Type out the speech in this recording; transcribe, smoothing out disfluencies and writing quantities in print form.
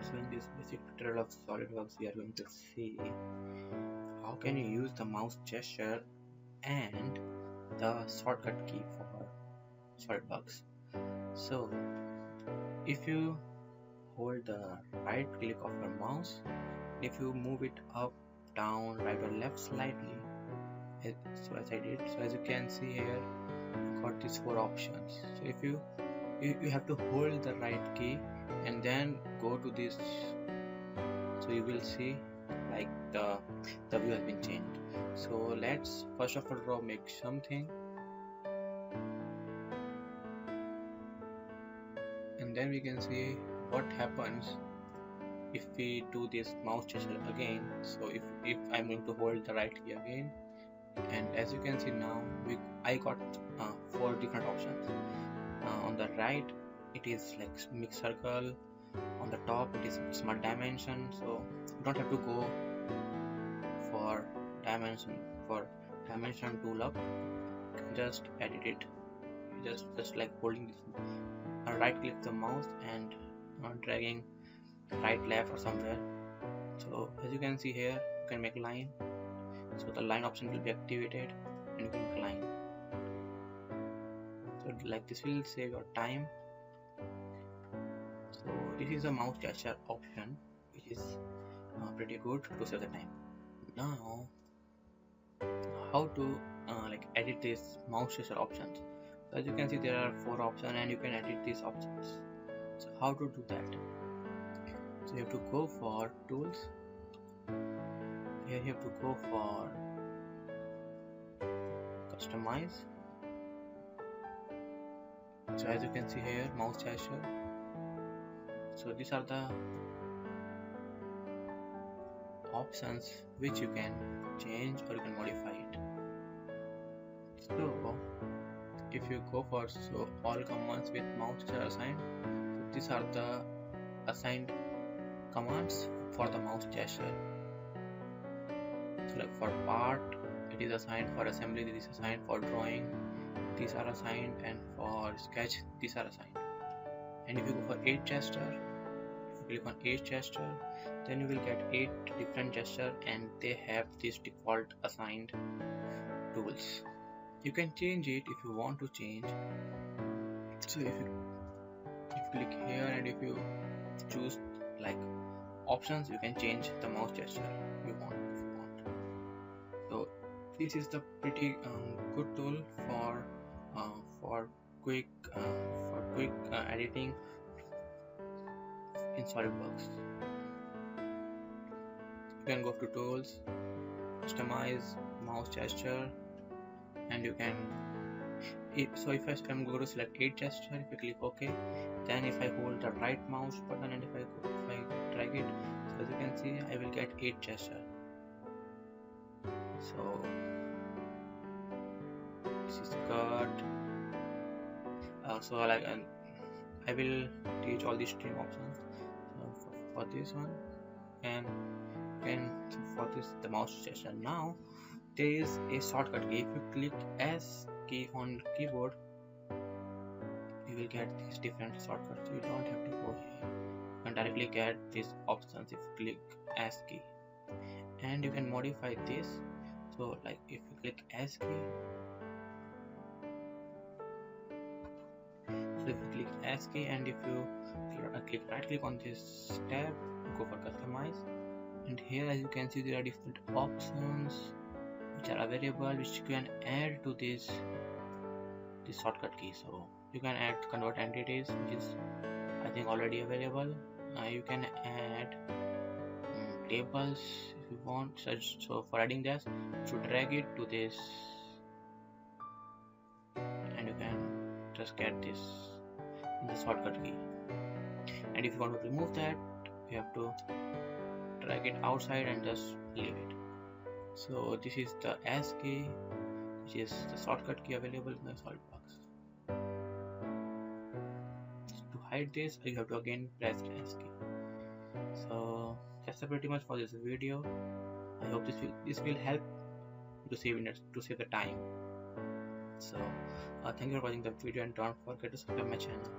So in this basic tutorial of SolidWorks, we are going to see how can you use the mouse gesture and the shortcut key for SolidWorks. So if you hold the right click of your mouse, if you move it up, down, right or left slightly, so as I did, so as you can see here, you got these 4 options. So if you have to hold the right key and then go to this, so you will see like the view has been changed. So let's first of all draw make something, and then we can see what happens if we do this mouse gesture again. So if I'm going to hold the right key again, and as you can see now I got 4 different options. On the right it is like mix circle, on the top it is smart dimension, so you don't have to go for dimension tool up, you can just edit it, just like holding this right click the mouse and dragging right, left or somewhere. So as you can see here, you can make line, so the line option will be activated and you can make line. So like this will save your time. So this is a mouse gesture option, which is pretty good to save the time. Now how to like edit this mouse gesture options. So as you can see, there are 4 options and you can edit these options. So how to do that? So you have to go for tools. Here you have to go for customize. So as you can see here, mouse gesture. So these are the options which you can change or you can modify it. So if you go for all commands with mouse gesture assigned, so these are the assigned commands for the mouse gesture. So like for part it is assigned, for assembly it is assigned, for drawing these are assigned, and for sketch these are assigned. And if you go for 8 gesture, if you click on 8 gesture, then you will get 8 different gesture and they have this default assigned tools. You can change it if you want to change. So if you click here and if you choose like options, you can change the mouse gesture you want if you want. So this is the pretty good tool for quick editing in SolidWorks. You can go to tools, customize, mouse gesture, and you can so if I'm going to select 8 gesture, if you click OK, then if I hold the right mouse button and if I drag it, so as you can see I will get 8 gesture. So this is cut. So like I will teach all these stream options. So for this one, and for this the mouse gesture. Now there is a shortcut key. If you click S key on keyboard, you will get these different shortcuts. You don't have to go here. You can directly get these options if you click S key, and you can modify this. So like if you click S key, so if you click S key and if you click right click on this tab, go for customize, and here as you can see there are different options which are available, which you can add to this shortcut key. So you can add convert entities, which is I think already available. You can add tables if you want. So for adding this, you should drag it to this and you can just get this in the shortcut key. And if you want to remove that, you have to drag it outside and just leave it. So this is the S key, which is the shortcut key available in the SolidWorks. To hide this, you have to again press the S key. So that's pretty much for this video. I hope this will help to save the time. So thank you for watching the video and don't forget to subscribe my channel.